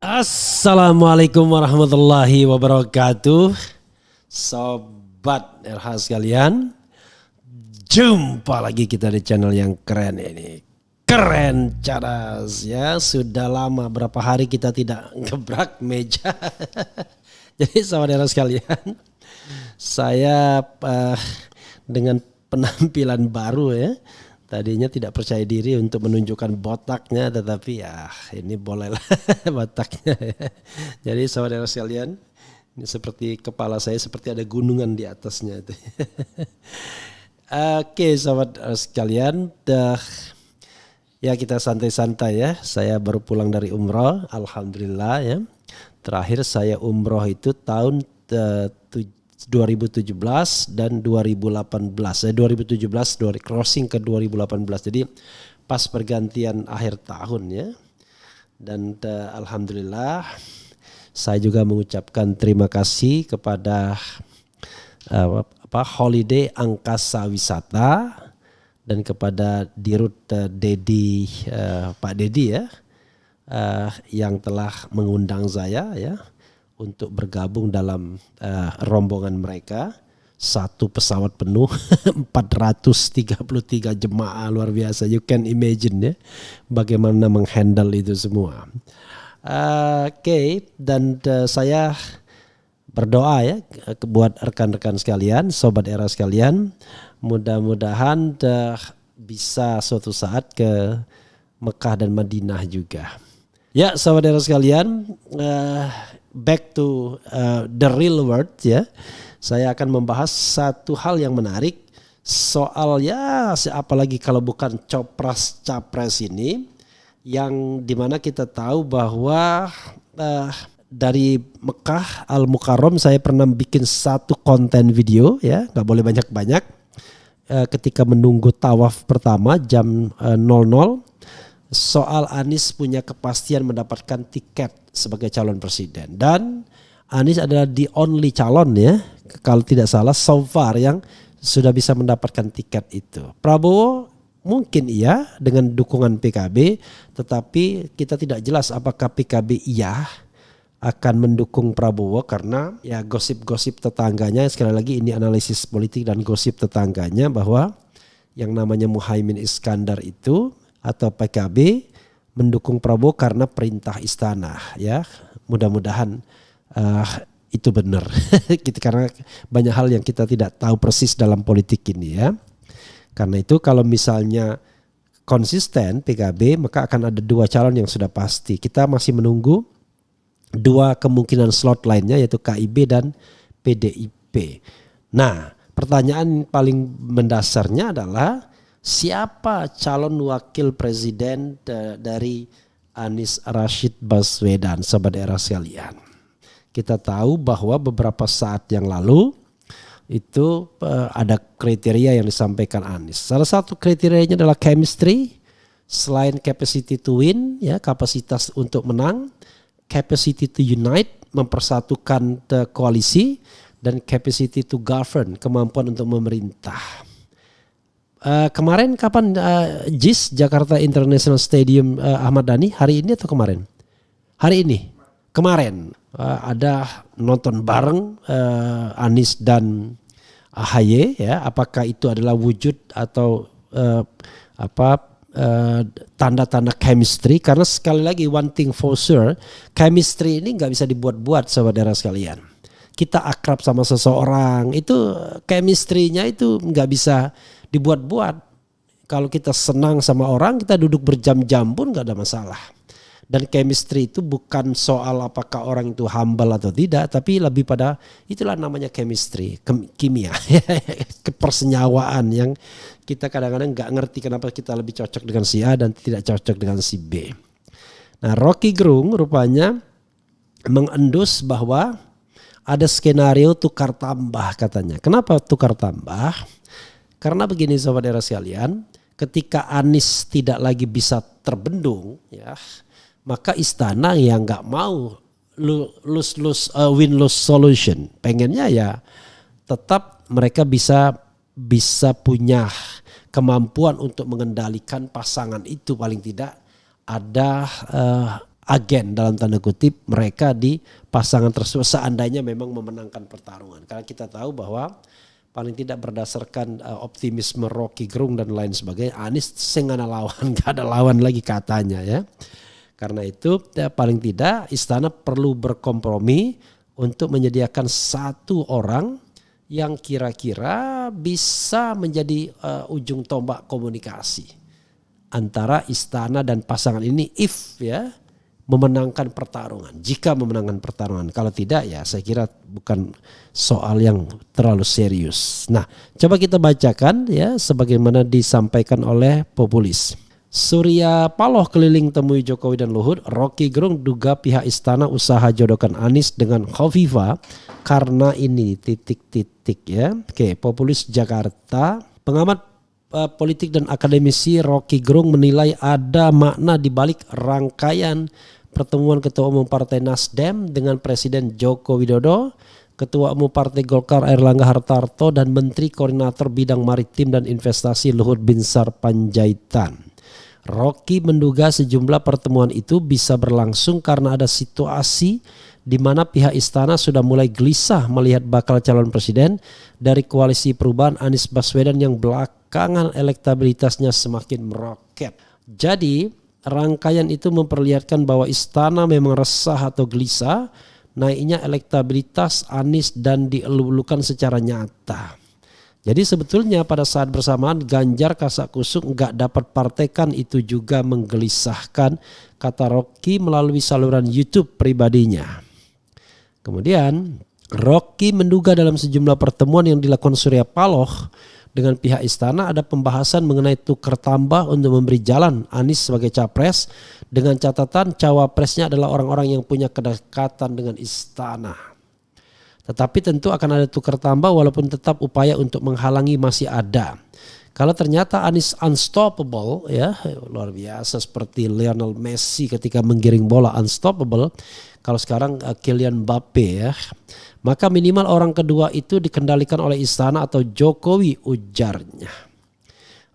Assalamualaikum warahmatullahi wabarakatuh. Sobat RH sekalian, jumpa lagi kita di channel yang keren ini. Keren cadas ya. Sudah lama, berapa hari kita tidak gebrak meja. Jadi sobat RH sekalian, saya dengan penampilan baru ya. Tadinya tidak percaya diri untuk menunjukkan botaknya, tetapi ya ini bolehlah botaknya ya. Jadi saudara sekalian, ini seperti kepala saya seperti ada gunungan di atasnya itu. Oke sahabat sekalian, ya kita santai-santai ya. Saya baru pulang dari umroh, alhamdulillah ya. Terakhir saya umroh itu tahun 2017 dan 2018. 2017 crossing ke 2018. Jadi pas pergantian akhir tahun ya. Dan alhamdulillah saya juga mengucapkan terima kasih kepada Holiday Angkasa Wisata dan kepada Dirut Dedi, Pak Dedi ya, yang telah mengundang saya ya untuk bergabung dalam rombongan mereka. Satu pesawat penuh 433 jemaah, luar biasa. You can imagine ya bagaimana menghandle itu semua. Oke, dan saya berdoa ya buat rekan-rekan sekalian, sobat era sekalian, mudah-mudahan bisa suatu saat ke Mekah dan Madinah juga. Ya sobat era sekalian, back to the real world ya. Saya akan membahas satu hal yang menarik soal ya, apalagi kalau bukan capres ini, yang dimana kita tahu bahwa dari Mekah Al-Mukarram saya pernah bikin satu konten video ya, nggak boleh banyak-banyak, ketika menunggu tawaf pertama jam 00. Soal Anies punya kepastian mendapatkan tiket sebagai calon presiden. Dan Anies adalah the only calon ya, kalau tidak salah so far yang sudah bisa mendapatkan tiket itu. Prabowo mungkin iya dengan dukungan PKB, tetapi kita tidak jelas apakah PKB iya akan mendukung Prabowo karena ya gosip-gosip tetangganya, sekali lagi ini analisis politik dan gosip tetangganya, bahwa yang namanya Muhaimin Iskandar itu atau PKB mendukung Prabowo karena perintah istana ya. Mudah-mudahan itu benar. Karena banyak hal yang kita tidak tahu persis dalam politik ini ya. Karena itu kalau misalnya konsisten PKB, maka akan ada dua calon yang sudah pasti. Kita masih menunggu dua kemungkinan slot lainnya, yaitu KIB dan PDIP. Nah, pertanyaan paling mendasarnya adalah siapa calon wakil presiden dari Anies Rashid Baswedan, sobat era sekalian. Kita tahu bahwa beberapa saat yang lalu itu ada kriteria yang disampaikan Anies. Salah satu kriterianya adalah chemistry, selain capacity to win ya, kapasitas untuk menang, capacity to unite, mempersatukan koalisi, dan capacity to govern, kemampuan untuk memerintah. Kemarin kapan JIS Jakarta International Stadium Ahmad Dhani, hari ini atau kemarin? Hari ini. Kemarin ada nonton bareng Anies dan AHY ya. Apakah itu adalah wujud atau tanda-tanda chemistry? Karena sekali lagi one thing for sure, chemistry ini nggak bisa dibuat-buat saudara sekalian. Kita akrab sama seseorang itu chemistry-nya itu nggak bisa dibuat-buat. Kalau kita senang sama orang, kita duduk berjam-jam pun nggak ada masalah. Dan chemistry itu bukan soal apakah orang itu humble atau tidak, tapi lebih pada itulah namanya chemistry, kimia, kepersenyawaan yang kita kadang-kadang nggak ngerti kenapa kita lebih cocok dengan si A dan tidak cocok dengan si B. Nah, Rocky Gerung rupanya mengendus bahwa ada skenario tukar tambah katanya. Kenapa tukar tambah? Karena begini sobat era sekalian, ketika Anies tidak lagi bisa terbendung ya, maka istana yang nggak mau win-lose solution. Pengennya ya tetap mereka bisa punya kemampuan untuk mengendalikan pasangan itu, paling tidak ada agen dalam tanda kutip mereka di pasangan tersebut seandainya memang memenangkan pertarungan. Karena kita tahu bahwa paling tidak berdasarkan optimisme Rocky Gerung dan lain sebagainya, Anies sengana lawan, gak ada lawan lagi katanya ya. Karena itu paling tidak istana perlu berkompromi untuk menyediakan satu orang yang kira-kira bisa menjadi ujung tombak komunikasi antara istana dan pasangan ini if ya memenangkan pertarungan. Jika memenangkan pertarungan, kalau tidak ya saya kira bukan soal yang terlalu serius. Nah, coba kita bacakan ya sebagaimana disampaikan oleh Populis. Surya Paloh keliling temui Jokowi dan Luhut. Rocky Gerung duga pihak istana usaha jodohkan Anies dengan Khofifa karena ini titik-titik ya. Oke, Populis Jakarta. Pengamat politik dan akademisi Rocky Gerung menilai ada makna di balik rangkaian pertemuan Ketua Umum Partai Nasdem dengan Presiden Joko Widodo, Ketua Umum Partai Golkar Airlangga Hartarto dan Menteri Koordinator Bidang Maritim dan Investasi Luhut Binsar Panjaitan. Rocky menduga sejumlah pertemuan itu bisa berlangsung karena ada situasi di mana pihak istana sudah mulai gelisah melihat bakal calon presiden dari koalisi perubahan Anies Baswedan yang belakangan elektabilitasnya semakin meroket. Jadi rangkaian itu memperlihatkan bahwa istana memang resah atau gelisah naiknya elektabilitas Anies dan dielulukan secara nyata. Jadi sebetulnya pada saat bersamaan Ganjar kasak-kusuk nggak dapat partaikan itu juga menggelisahkan, kata Rocky melalui saluran YouTube pribadinya. Kemudian Rocky menduga dalam sejumlah pertemuan yang dilakukan Surya Paloh dengan pihak istana ada pembahasan mengenai tukar tambah untuk memberi jalan Anies sebagai capres dengan catatan cawapresnya adalah orang-orang yang punya kedekatan dengan istana. Tetapi tentu akan ada tukar tambah walaupun tetap upaya untuk menghalangi masih ada. Kalau ternyata Anies unstoppable ya, luar biasa seperti Lionel Messi ketika menggiring bola unstoppable. Kalau sekarang Kylian Mbappe ya, maka minimal orang kedua itu dikendalikan oleh istana atau Jokowi, ujarnya.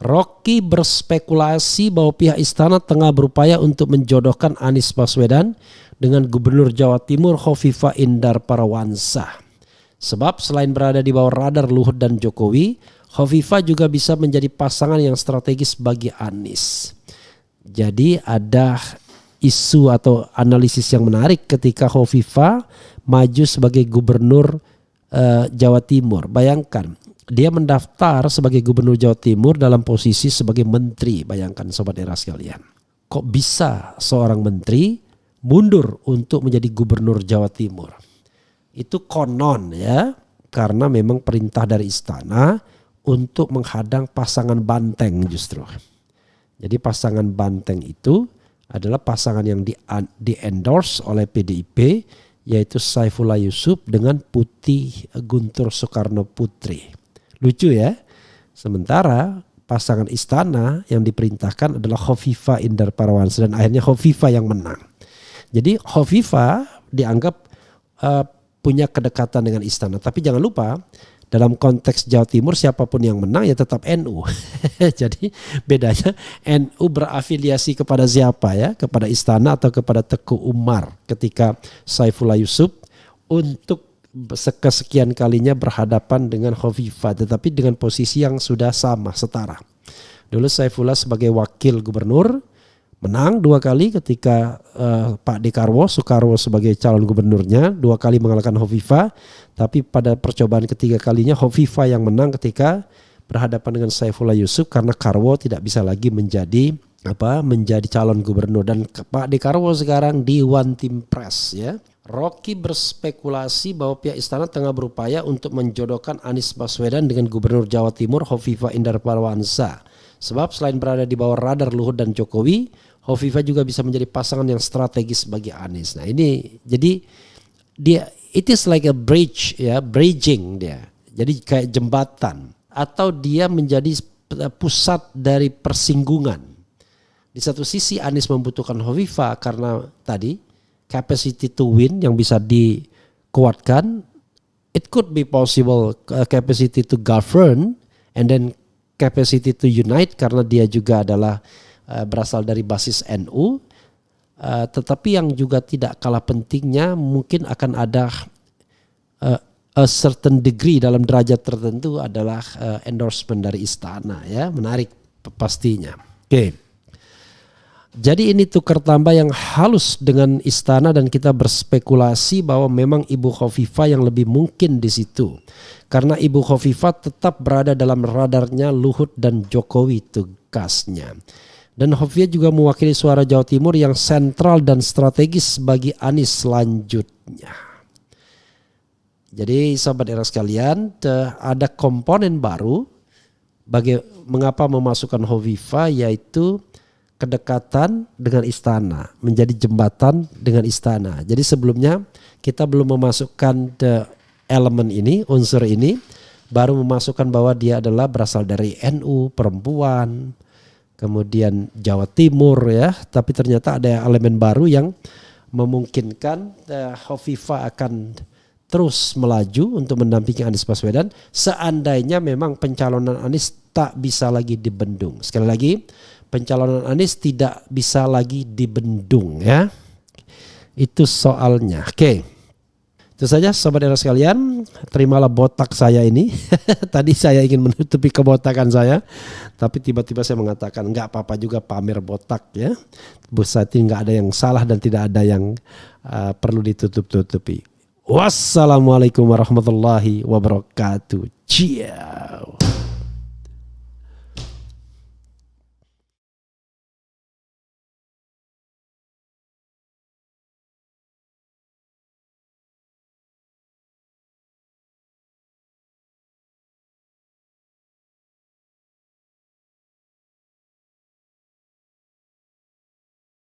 Rocky berspekulasi bahwa pihak istana tengah berupaya untuk menjodohkan Anies Baswedan dengan Gubernur Jawa Timur Khofifa Indar Parawansa. Sebab selain berada di bawah radar Luhut dan Jokowi, Khofifa juga bisa menjadi pasangan yang strategis bagi Anies. Jadi ada isu atau analisis yang menarik ketika Khofifa maju sebagai Gubernur Jawa Timur. Bayangkan dia mendaftar sebagai Gubernur Jawa Timur dalam posisi sebagai menteri. Bayangkan sobat era sekalian. Kok bisa seorang menteri mundur untuk menjadi Gubernur Jawa Timur? Itu konon ya, karena memang perintah dari istana untuk menghadang pasangan banteng justru. Jadi pasangan banteng itu adalah pasangan yang di-endorse oleh PDIP, yaitu Saifullah Yusuf dengan Putih Guntur Soekarno Putri. Lucu ya. Sementara pasangan istana yang diperintahkan adalah Khofifa Indar Parawansa dan akhirnya Khofifa yang menang. Jadi Khofifa dianggap punya kedekatan dengan istana. Tapi jangan lupa dalam konteks Jawa Timur siapapun yang menang ya tetap NU. Jadi bedanya NU berafiliasi kepada siapa ya? Kepada istana atau kepada Teguh Umar ketika Saifullah Yusuf untuk kesekian kalinya berhadapan dengan Khofifa, tetapi dengan posisi yang sudah sama, setara. Dulu Saifullah sebagai wakil gubernur menang 2 kali ketika Pak Dekarwo Soekarwo sebagai calon gubernurnya 2 kali mengalahkan Khofifa, tapi pada percobaan ketiga kalinya Khofifa yang menang ketika berhadapan dengan Saifullah Yusuf karena Karwo tidak bisa lagi menjadi calon gubernur dan Pak Dekarwo sekarang di One Team Press ya. Rocky berspekulasi bahwa pihak istana tengah berupaya untuk menjodohkan Anies Baswedan dengan Gubernur Jawa Timur Khofifa Indar Parawansa. Sebab selain berada di bawah radar Luhut dan Jokowi, Khofifa juga bisa menjadi pasangan yang strategis bagi Anies. Nah ini jadi dia it is like a bridge ya, bridging dia. Jadi kayak jembatan atau dia menjadi pusat dari persinggungan. Di satu sisi Anies membutuhkan Khofifa karena tadi capacity to win yang bisa dikuatkan. It could be possible capacity to govern and then capacity to unite karena dia juga adalah berasal dari basis NU. Tetapi yang juga tidak kalah pentingnya mungkin akan ada a certain degree dalam derajat tertentu adalah endorsement dari istana ya, menarik pastinya. Oke. Jadi ini tukar tambah yang halus dengan istana dan kita berspekulasi bahwa memang Ibu Khofifah yang lebih mungkin di situ. Karena Ibu Khofifah tetap berada dalam radarnya Luhut dan Jokowi tugasnya. Dan Khofifah juga mewakili suara Jawa Timur yang sentral dan strategis bagi Anies selanjutnya. Jadi sahabat era sekalian, ada komponen baru bagi mengapa memasukkan Khofifah, yaitu kedekatan dengan istana, menjadi jembatan dengan istana. Jadi sebelumnya kita belum memasukkan elemen ini, unsur ini, baru memasukkan bahwa dia adalah berasal dari NU, perempuan, kemudian Jawa Timur ya. Tapi ternyata ada elemen baru yang memungkinkan Khofifah akan terus melaju untuk mendampingi Anies Baswedan seandainya memang pencalonan Anies tak bisa lagi dibendung. Sekali lagi, pencalonan Anies tidak bisa lagi dibendung ya. Itu soalnya. Oke. Itu saja sobat era sekalian. Terimalah botak saya ini. Tadi saya ingin menutupi kebotakan saya, tapi tiba-tiba saya mengatakan enggak apa-apa juga pamer botak ya. Berarti enggak ada yang salah dan tidak ada yang perlu ditutup-tutupi. Wassalamualaikum warahmatullahi wabarakatuh. Ciao.